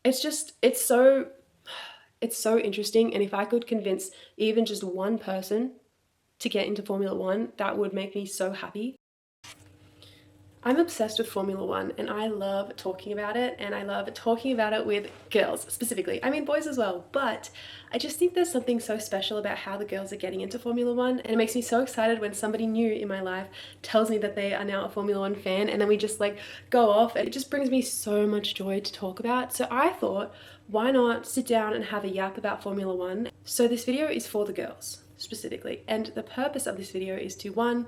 it's so interesting. And if I could convince even just one person to get into Formula One, that would make me so happy. I'm obsessed with Formula One and I love talking about it, and I love talking about it with girls specifically. I mean, boys as well, but I just think there's something so special about how the girls are getting into Formula One, and it makes me so excited when somebody new in my life tells me that they are now a Formula One fan, and then we just like go off, and it just brings me so much joy to talk about. So I thought, why not sit down and have a yap about Formula One? So this video is for the girls specifically, and the purpose of this video is to, one,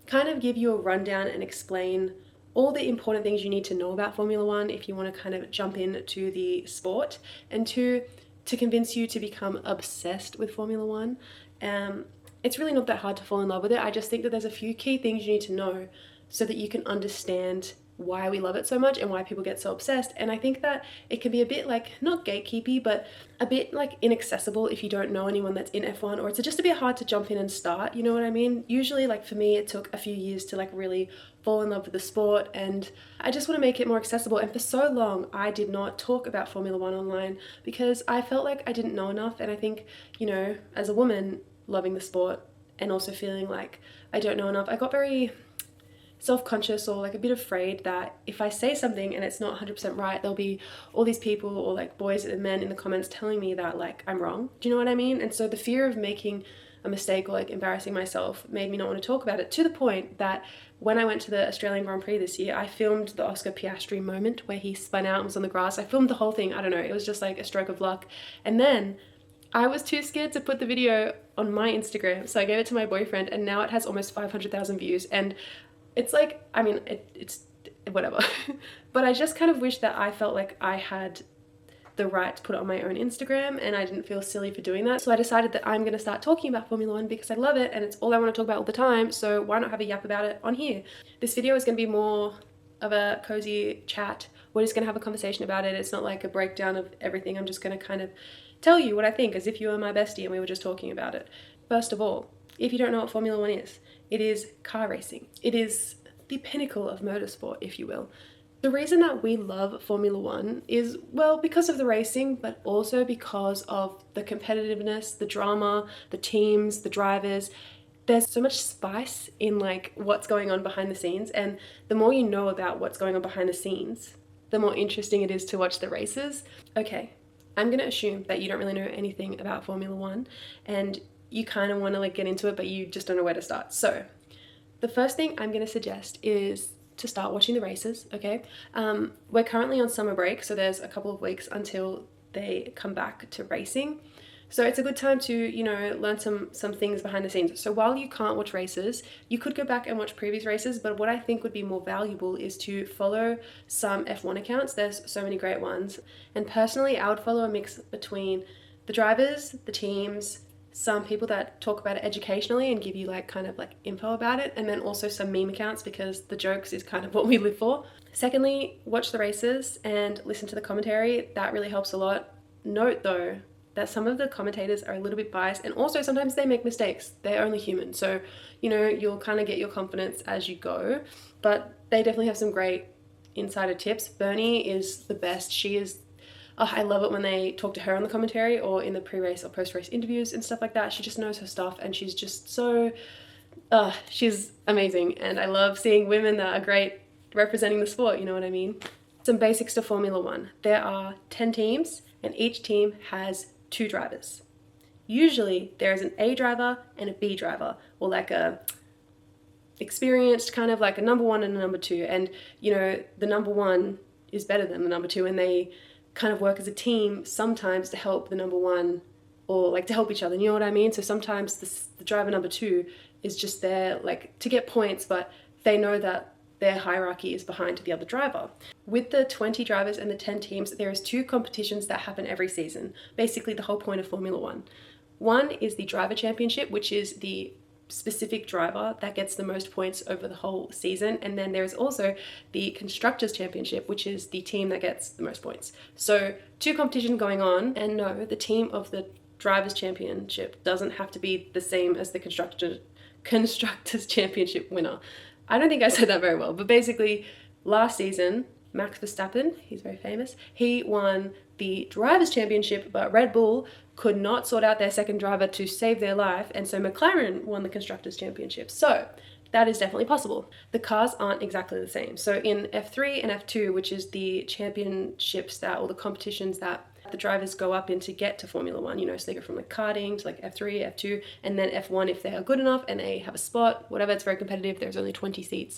kind of give you a rundown and explain all the important things you need to know about Formula One if you want to kind of jump into the sport, and two, to convince you to become obsessed with Formula One. It's really not that hard to fall in love with it. I just think that there's a few key things you need to know so that you can understand why we love it so much and why people get so obsessed. And I think that it can be a bit like, not gatekeepy, but a bit like inaccessible if you don't know anyone that's in F1, or it's just a bit hard to jump in and start, you know what I mean? Usually, like for me, it took a few years to like really fall in love with the sport, and I just want to make it more accessible. And for so long I did not talk about Formula One online because I felt like I didn't know enough. And I think, you know, as a woman loving the sport and also feeling like I don't know enough, I got very self-conscious or like a bit afraid that if I say something and it's not 100% right, there'll be all these people or like boys and men in the comments telling me that like I'm wrong. Do you know what I mean? And so the fear of making a mistake or like embarrassing myself made me not want to talk about it, to the point that when I went to the Australian Grand Prix this year, I filmed the Oscar Piastri moment where he spun out and was on the grass. I filmed the whole thing. I don't know, it was just like a stroke of luck. And then I was too scared to put the video on my Instagram, so I gave it to my boyfriend, and now it has almost 500,000 views. And it's like, I mean, it's whatever. But I just kind of wish that I felt like I had the right to put it on my own Instagram and I didn't feel silly for doing that. So I decided that I'm going to start talking about Formula One because I love it and it's all I want to talk about all the time. So why not have a yap about it on here? This video is going to be more of a cozy chat. We're just going to have a conversation about it. It's not like a breakdown of everything. I'm just going to kind of tell you what I think as if you were my bestie and we were just talking about it. First of all, if you don't know what Formula One is, it is car racing. It is the pinnacle of motorsport, if you will. The reason that we love Formula One is, well, because of the racing, but also because of the competitiveness, the drama, the teams, the drivers. There's so much spice in like what's going on behind the scenes, and the more you know about what's going on behind the scenes, the more interesting it is to watch the races. Okay, I'm gonna assume that you don't really know anything about Formula One and you kind of want to like get into it, but you just don't know where to start. So the first thing I'm going to suggest is to start watching the races, okay? We're currently on summer break, so there's a couple of weeks until they come back to racing. So it's a good time to, you know, learn some things behind the scenes. So while you can't watch races, you could go back and watch previous races, but what I think would be more valuable is to follow some F1 accounts. There's so many great ones. And personally, I would follow a mix between the drivers, the teams, some people that talk about it educationally and give you like kind of like info about it, and then also some meme accounts because the jokes is kind of what we live for. Secondly, watch the races and listen to the commentary. That really helps a lot. Note though that some of the commentators are a little bit biased, and also sometimes they make mistakes. They're only human, so you know, you'll kind of get your confidence as you go, but they definitely have some great insider tips. Bernie is the best. She is, oh, I love it when they talk to her on the commentary or in the pre-race or post-race interviews and stuff like that. She just knows her stuff and she's just so, she's amazing. And I love seeing women that are great representing the sport, you know what I mean? Some basics to Formula One. There are 10 teams and each team has 2 drivers. Usually there is an A driver and a B driver, or like a experienced kind of like a number 1 and a number 2. And you know, the number 1 is better than the number 2, and they kind of work as a team sometimes to help the number 1, or like to help each other, you know what I mean? So sometimes the driver number 2 is just there like to get points, but they know that their hierarchy is behind the other driver. With the 20 drivers and the 10 teams, there is 2 competitions that happen every season. Basically the whole point of Formula One. One is the driver championship, which is the specific driver that gets the most points over the whole season, and then there's also the constructors championship, which is the team that gets the most points. So 2 competitions going on, and no, the team of the drivers championship doesn't have to be the same as the constructors championship winner. I don't think I said that very well, but basically last season Max Verstappen, he's very famous, he won the Drivers' Championship, but Red Bull could not sort out their second driver to save their life, and so McLaren won the Constructors' Championship. So that is definitely possible. The cars aren't exactly the same. So in F3 and F2, which is the championships that, or the competitions that the drivers go up in to get to Formula One, you know, so they go from like karting to like F3, F2, and then F1 if they are good enough and they have a spot, whatever, it's very competitive, there's only 20 seats.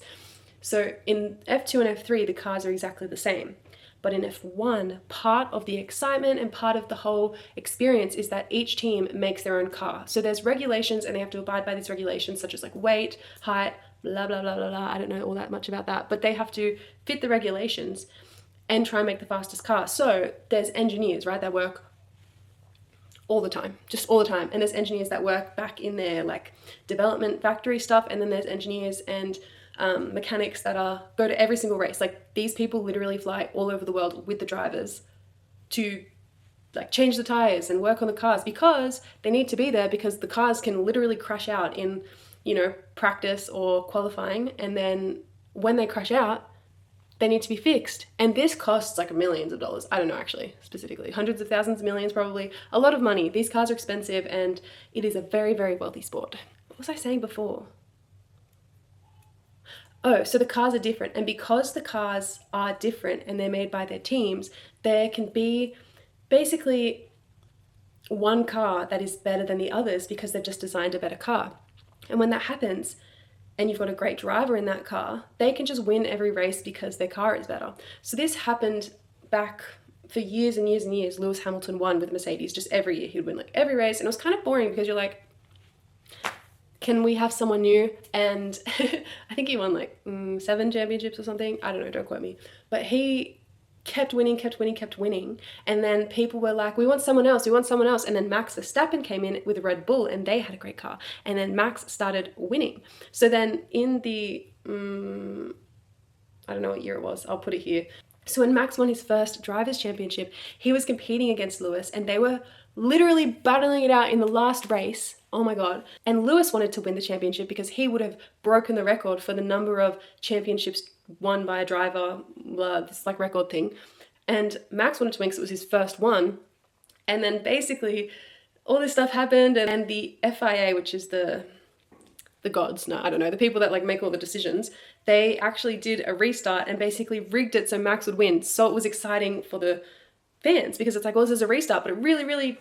So in F2 and F3, the cars are exactly the same. But in F1, part of the excitement and part of the whole experience is that each team makes their own car. So there's regulations and they have to abide by these regulations, such as like weight, height, blah, blah, blah, blah, blah. I don't know all that much about that, but they have to fit the regulations and try and make the fastest car. So there's engineers, right, that work all the time, just all the time. And there's engineers that work back in their like development factory stuff. And then there's engineers and mechanics that go to every single race. Like these people literally fly all over the world with the drivers to like change the tires and work on the cars, because they need to be there, because the cars can literally crash out in, you know, practice or qualifying. And then when they crash out, they need to be fixed. And this costs like millions of dollars. I don't know actually, specifically. Hundreds of thousands, millions probably. A lot of money. These cars are expensive and it is a very, very wealthy sport. What was I saying before? Oh, so the cars are different. And because the cars are different and they're made by their teams, there can be basically one car that is better than the others because they've just designed a better car. And when that happens, and you've got a great driver in that car, they can just win every race because their car is better. So this happened back for years and years and years. Lewis Hamilton won with Mercedes just every year. He'd win like every race. And it was kind of boring because you're like, can we have someone new? And I think he won like 7 championships or something. I don't know, don't quote me. But he kept winning. And then people were like, we want someone else. And then Max Verstappen came in with Red Bull and they had a great car. And then Max started winning. So then in the, I don't know what year it was, I'll put it here. So when Max won his first Drivers' Championship, he was competing against Lewis and they were literally battling it out in the last race. Oh my God. And Lewis wanted to win the championship because he would have broken the record for the number of championships won by a driver, this like record thing. And Max wanted to win because it was his first one. And then basically all this stuff happened and the FIA, which is the gods, no, I don't know, the people that like make all the decisions, they actually did a restart and basically rigged it so Max would win. So it was exciting for the fans because it's like, well, this is a restart, but it really,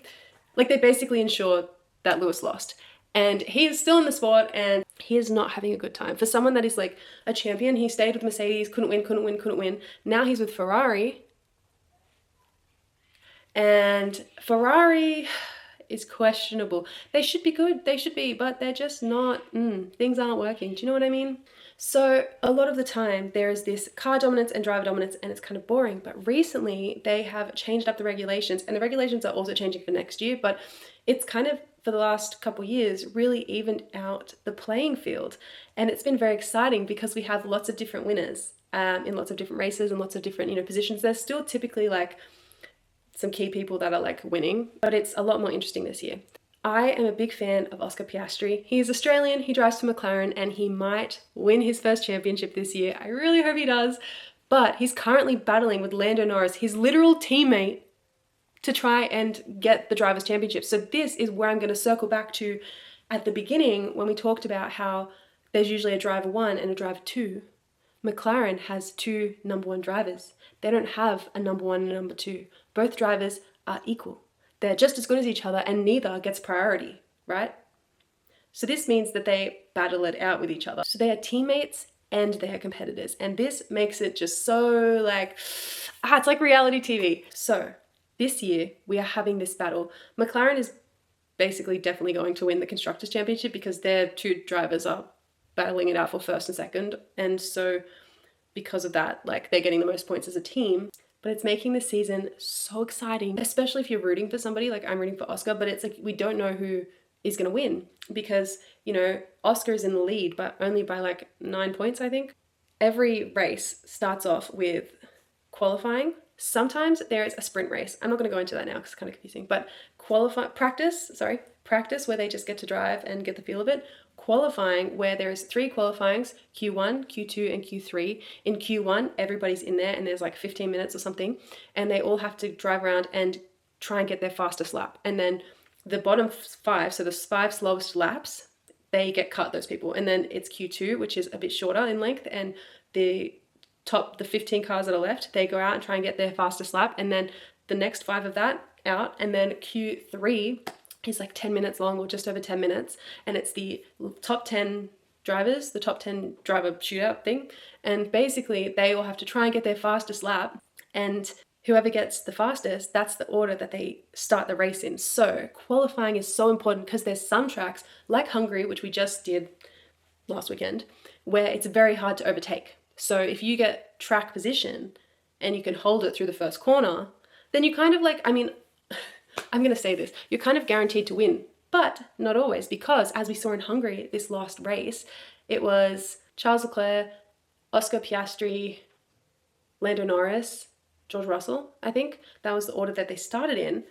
like they basically ensured that Lewis lost. And he is still in the sport and he is not having a good time. For someone that is like a champion, he stayed with Mercedes, couldn't win. Now he's with Ferrari. And Ferrari is questionable. They should be good, but they're just not, things aren't working. Do you know what I mean? So a lot of the time there is this car dominance and driver dominance and it's kind of boring. But recently they have changed up the regulations and the regulations are also changing for next year, but it's kind of for the last couple years really evened out the playing field. And it's been very exciting because we have lots of different winners in lots of different races and lots of different, you know, positions. There's still typically like some key people that are like winning, but it's a lot more interesting this year. I am a big fan of Oscar Piastri. He is Australian, he drives for McLaren, and he might win his first championship this year. I really hope he does, but he's currently battling with Lando Norris, his literal teammate, to try and get the Drivers' Championship. So this is where I'm going to circle back to at the beginning when we talked about how there's usually a driver 1 and a driver 2. McLaren has 2 number 1 drivers. They don't have a number 1 and a number 2. Both drivers are equal. They're just as good as each other and neither gets priority, right? So this means that they battle it out with each other. So they are teammates and they are competitors. And this makes it just so like, it's like reality TV. So this year we are having this battle. McLaren is basically definitely going to win the Constructors' Championship because their 2 drivers are battling it out for first and second. And so because of that, like they're getting the most points as a team. But it's making the season so exciting, especially if you're rooting for somebody. Like I'm rooting for Oscar, but it's like we don't know who is going to win because, you know, Oscar is in the lead, but only by like 9 points, I think. Every race starts off with qualifying. Sometimes there is a sprint race. I'm not going to go into that now because it's kind of confusing, but practice where they just get to drive and get the feel of it. qualifying where there's 3 qualifyings, Q1, Q2, and Q3. In Q1, everybody's in there and there's like 15 minutes or something, and they all have to drive around and try and get their fastest lap. And then the bottom 5, so the 5 slowest laps, they get cut, those people. And then it's Q2, which is a bit shorter in length, and the 15 cars that are left, they go out and try and get their fastest lap, and then the next 5 of that out, and then Q3 is like 10 minutes long, or just over 10 minutes, and it's the top 10 drivers, the top 10 driver shootout thing, and basically they all have to try and get their fastest lap, and whoever gets the fastest, that's the order that they start the race in. So qualifying is so important because there's some tracks like Hungary, which we just did last weekend, where it's very hard to overtake. So if you get track position and you can hold it through the first corner, then you kind of like, I mean, I'm going to say this, you're kind of guaranteed to win, but not always, because as we saw in Hungary, this last race, it was Charles Leclerc, Oscar Piastri, Lando Norris, George Russell, I think. That was the order that they started in.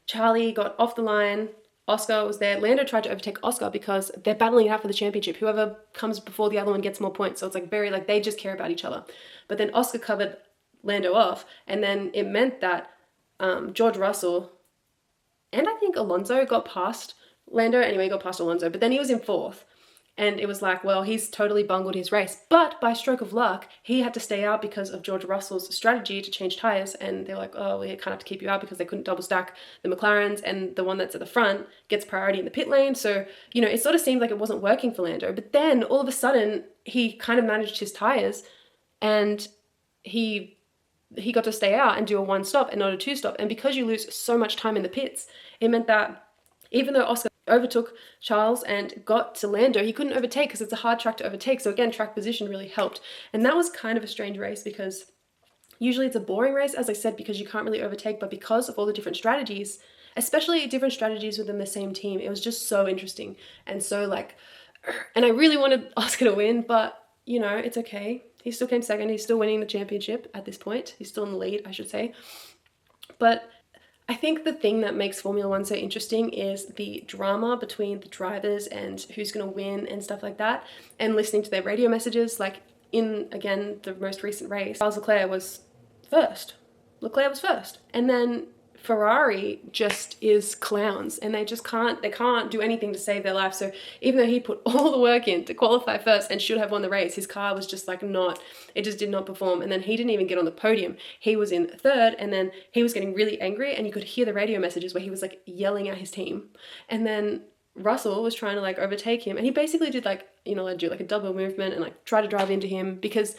Charlie got off the line, Oscar was there. Lando tried to overtake Oscar because they're battling it out for the championship. Whoever comes before the other one gets more points. So it's like very, like, they just care about each other. But then Oscar covered Lando off, and then it meant that George Russell and I think Alonso got past Lando. Anyway, he got past Alonso, but then he was in 4th. And it was like, well, he's totally bungled his race. But by stroke of luck, he had to stay out because of George Russell's strategy to change tyres. And they're like, oh, we kind of have to keep you out because they couldn't double stack the McLarens, and the one that's at the front gets priority in the pit lane. So, you know, it sort of seemed like it wasn't working for Lando. But then all of a sudden, he kind of managed his tyres, and he got to stay out and do a 1 stop and not a 2 stop. And because you lose so much time in the pits, it meant that even though Oscar overtook Charles and got to Lando, he couldn't overtake because it's a hard track to overtake. So again, track position really helped. And that was kind of a strange race because usually it's a boring race, as I said, because you can't really overtake, but because of all the different strategies, especially different strategies within the same team, it was just so interesting. And so like, and I really wanted Oscar to win, but you know, it's okay. He still came second. He's still winning the championship at this point. He's still in the lead, I should say. But I think the thing that makes Formula One so interesting is the drama between the drivers and who's going to win and stuff like that, and listening to their radio messages. Like in, again, the most recent race, Charles Leclerc was first. And then Ferrari just is clowns, and they can't do anything to save their life. So even though he put all the work in to qualify first and should have won the race, his car was just like it just did not perform. And then he didn't even get on the podium. He was in 3rd, and then he was getting really angry, and you could hear the radio messages where he was like yelling at his team. And then Russell was trying to like overtake him, and he basically did like, you know, do like a double movement and like try to drive into him, because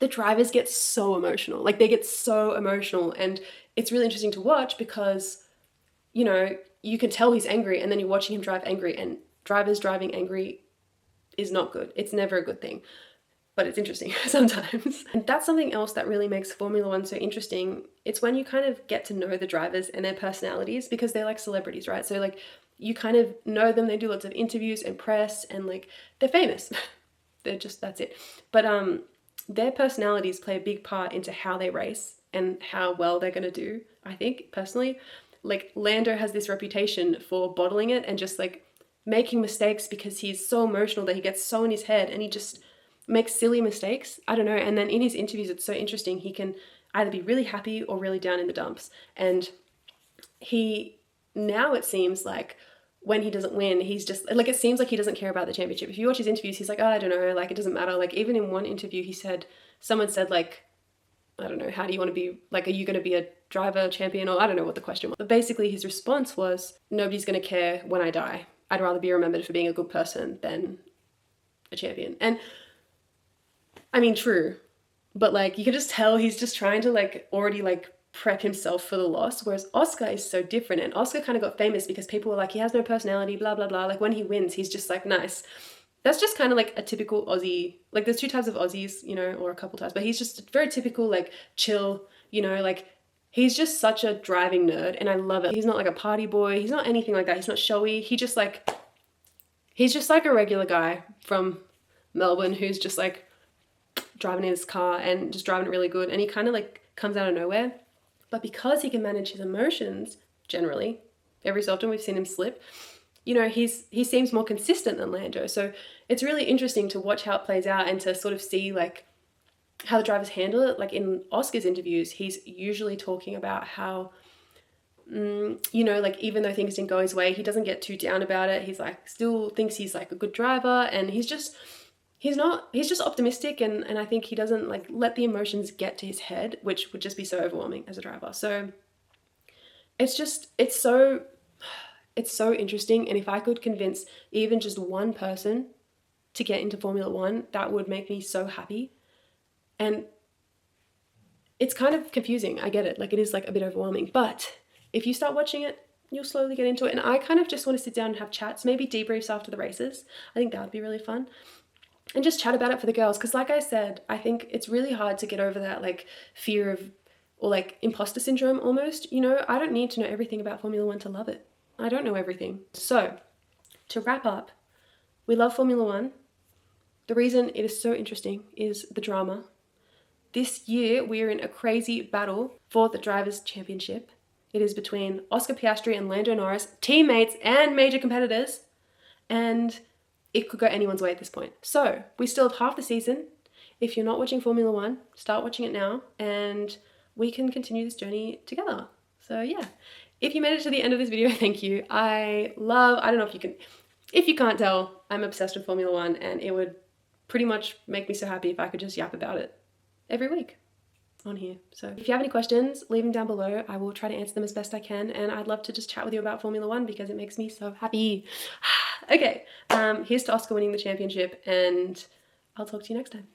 the drivers get so emotional. Like they get so emotional, and it's really interesting to watch because, you know, you can tell he's angry, and then you're watching him drive angry, and drivers driving angry is not good. It's never a good thing, but it's interesting sometimes. And that's something else that really makes Formula One so interesting. It's when you kind of get to know the drivers and their personalities, because they're like celebrities, right? So like you kind of know them. They do lots of interviews and press, and like they're famous. That's it. But their personalities play a big part into how they race and how well they're going to do, I think, personally. Like, Lando has this reputation for bottling it and just, like, making mistakes because he's so emotional that he gets so in his head and he just makes silly mistakes. I don't know. And then in his interviews, it's so interesting. He can either be really happy or really down in the dumps. And now it seems like when he doesn't win, he's just, like, it seems like he doesn't care about the championship. If you watch his interviews, he's like, oh, I don't know, like, it doesn't matter. Like, even in one interview, someone said, like, I don't know, how do you want to be, like, are you going to be a driver champion? Or I don't know what the question was. But basically his response was, nobody's going to care when I die. I'd rather be remembered for being a good person than a champion. And I mean, true. But like, you can just tell he's just trying to like already like prep himself for the loss. Whereas Oscar is so different. And Oscar kind of got famous because people were like, he has no personality, blah, blah, blah. Like when he wins, he's just like, nice. That's just kind of like a typical Aussie, like there's 2 types of Aussies, you know, or a couple types, but he's just very typical, like chill, you know, like he's just such a driving nerd, and I love it. He's not like a party boy. He's not anything like that. He's not showy. He's just like a regular guy from Melbourne who's just like driving in his car and just driving it really good. And he kind of like comes out of nowhere, but because he can manage his emotions generally, every so often we've seen him slip, you know, he seems more consistent than Lando. So it's really interesting to watch how it plays out and to sort of see like how the drivers handle it. Like in Oscar's interviews, he's usually talking about how, you know, like even though things didn't go his way, he doesn't get too down about it. He's like still thinks he's like a good driver, and he's just optimistic, and I think he doesn't like let the emotions get to his head, which would just be so overwhelming as a driver. So it's so interesting, and if I could convince even just one person to get into Formula One, that would make me so happy. And it's kind of confusing, I get it, like it is like a bit overwhelming, but if you start watching it, you'll slowly get into it. And I kind of just want to sit down and have chats, maybe debriefs after the races. I think that would be really fun. And just chat about it for the girls, because like I said, I think it's really hard to get over that like fear of, or like imposter syndrome almost. You know, I don't need to know everything about Formula One to love it. I don't know everything. So to wrap up, we love Formula One. The reason it is so interesting is the drama. This year we are in a crazy battle for the Drivers' Championship. It is between Oscar Piastri and Lando Norris, teammates and major competitors, and it could go anyone's way at this point. So we still have half the season. If you're not watching Formula One, start watching it now, and we can continue this journey together. So yeah, if you made it to the end of this video, thank you. I don't know if you can't tell, I'm obsessed with Formula One, and it would pretty much make me so happy if I could just yap about it every week on here. So if you have any questions, leave them down below. I will try to answer them as best I can, and I'd love to just chat with you about Formula One because it makes me so happy. Okay, here's to Oscar winning the championship, and I'll talk to you next time.